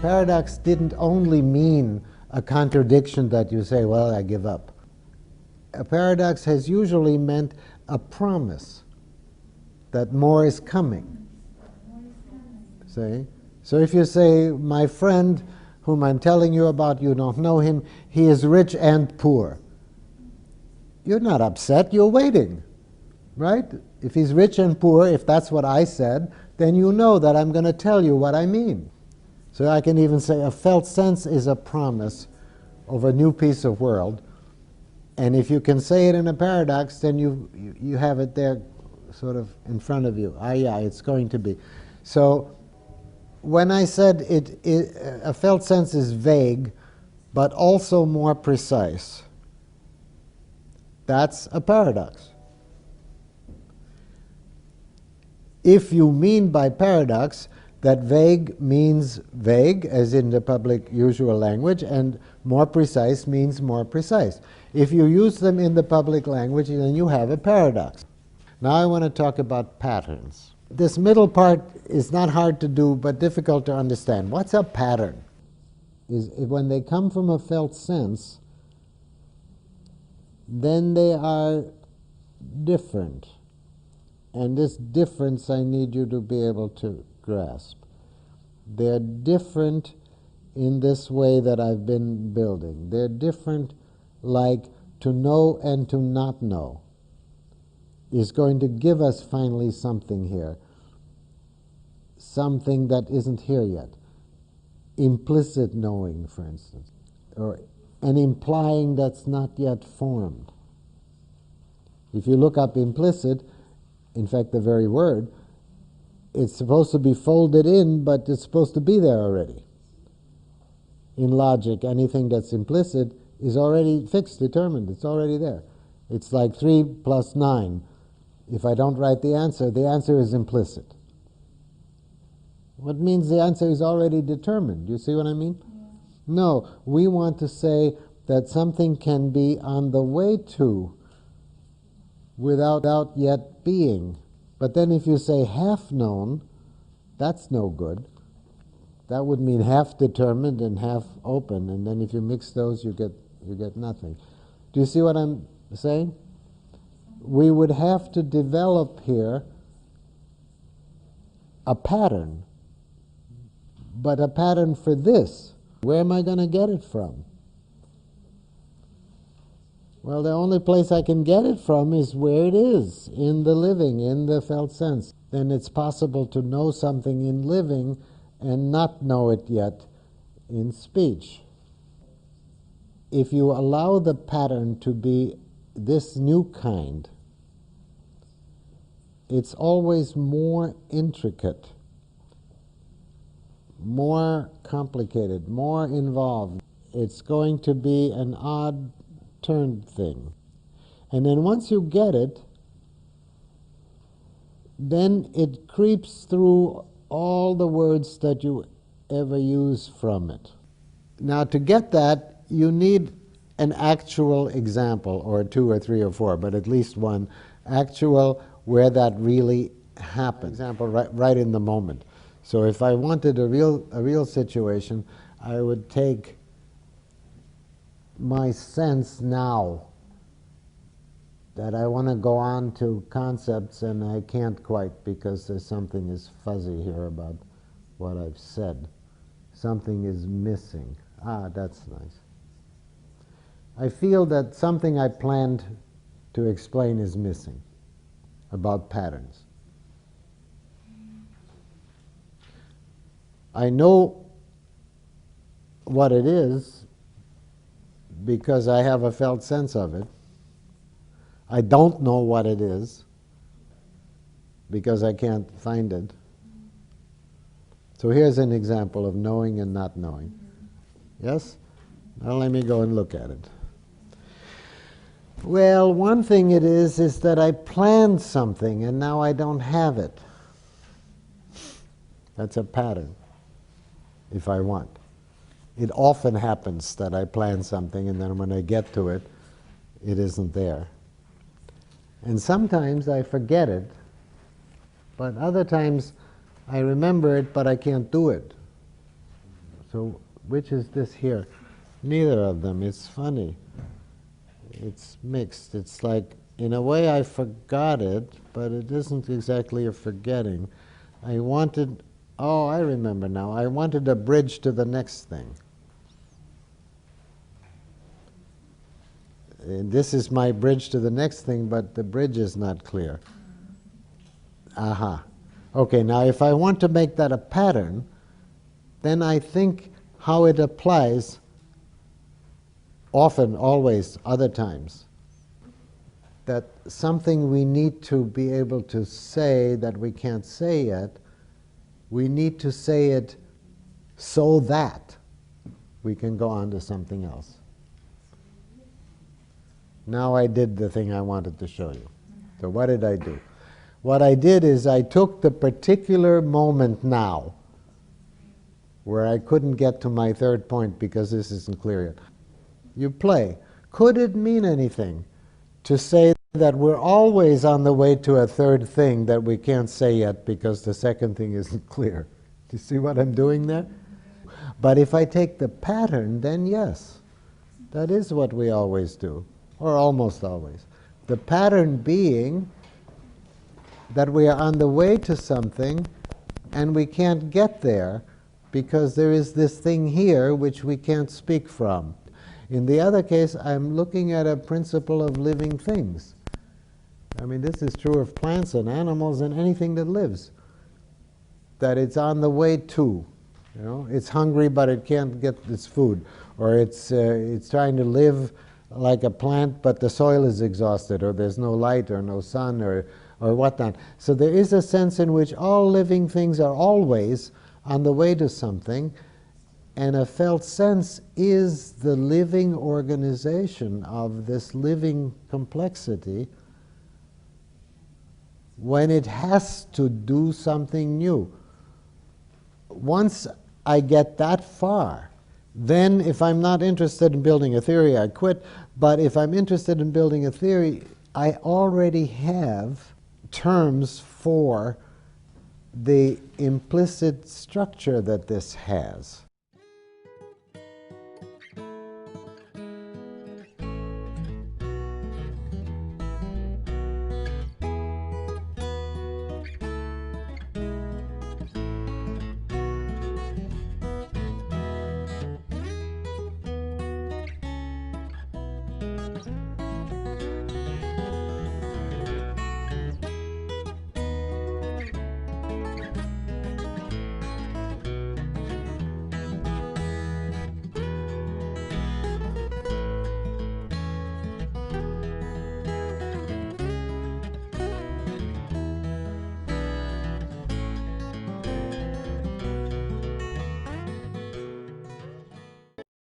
Paradox didn't only mean a contradiction that you say, well, I give up. A paradox has usually meant a promise that more is coming. See? So if you say, my friend whom I'm telling you about, you don't know him, he is rich and poor. You're not upset, you're waiting, right? If he's rich and poor, if that's what I said, then you know that I'm going to tell you what I mean. So I can even say a felt sense is a promise of a new piece of world. And if you can say it in a paradox, then you have it there sort of in front of you. Ah, yeah, it's going to be. So when I said a felt sense is vague, but also more precise, that's a paradox. If you mean by paradox that vague means vague, as in the public usual language, and more precise means more precise. If you use them in the public language, then you have a paradox. Now I want to talk about patterns. This middle part is not hard to do, but difficult to understand. What's a pattern? Is when they come from a felt sense, then they are different. And this difference I need you to be able to grasp. They're different in this way that I've been building. They're different, like to know and to not know is going to give us finally something here, something that isn't here yet. Implicit knowing, for instance, or an implying that's not yet formed. If you look up implicit, in fact, the very word, it's supposed to be folded in, but it's supposed to be there already. In logic, anything that's implicit is already fixed, determined. It's already there. It's like 3 plus 9. If I don't write the answer is implicit. What means the answer is already determined? Do you see what I mean? Yeah. No, we want to say that something can be on the way to without yet being. But then if you say half known, that's no good. That would mean half determined and half open, and then if you mix those, you get nothing. Do you see what I'm saying? We would have to develop here a pattern, but a pattern for this. Where am I going to get it from? Well, the only place I can get it from is where it is, in the living, in the felt sense. Then it's possible to know something in living and not know it yet in speech. If you allow the pattern to be this new kind, it's always more intricate, more complicated, more involved. It's going to be an odd turned thing. And then once you get it, then it creeps through all the words that you ever use from it. Now to get that, you need an actual example, or 2 or 3 or 4, but at least one actual where that really happened. Example right in the moment. So if I wanted a real situation, I would take my sense now that I want to go on to concepts and I can't quite because there's something is fuzzy here about what I've said. Something is missing. Ah, that's nice. I feel that something I planned to explain is missing about patterns. I know what it is because I have a felt sense of it. I don't know what it is because I can't find it. So here's an example of knowing and not knowing. Yes? Now let me go and look at it. Well, one thing it is that I planned something and now I don't have it. That's a pattern, if I want. It often happens that I plan something and then when I get to it, it isn't there. And sometimes I forget it, but other times I remember it, but I can't do it. So which is this here? Neither of them. It's funny. It's mixed. It's like, in a way, I forgot it, but it isn't exactly a forgetting. I wanted, oh, I remember now. I wanted a bridge to the next thing. And this is my bridge to the next thing, but the bridge is not clear. Aha. Okay, now if I want to make that a pattern, then I think how it applies often, always, other times. That something we need to be able to say that we can't say yet, we need to say it so that we can go on to something else. Now I did the thing I wanted to show you. So what did I do? What I did is I took the particular moment now where I couldn't get to my third point because this isn't clear yet. You play. Could it mean anything to say that we're always on the way to a third thing that we can't say yet because the second thing isn't clear? Do you see what I'm doing there? But if I take the pattern, then yes, that is what we always do, or almost always. The pattern being that we are on the way to something and we can't get there because there is this thing here which we can't speak from. In the other case, I'm looking at a principle of living things. I mean, this is true of plants and animals and anything that lives, that it's on the way to. You know, it's hungry, but it can't get its food. Or it's trying to live like a plant, but the soil is exhausted, or there's no light, or no sun, or whatnot. So there is a sense in which all living things are always on the way to something, and a felt sense is the living organization of this living complexity when it has to do something new. Once I get that far, then if I'm not interested in building a theory, I quit. But if I'm interested in building a theory, I already have terms for the implicit structure that this has.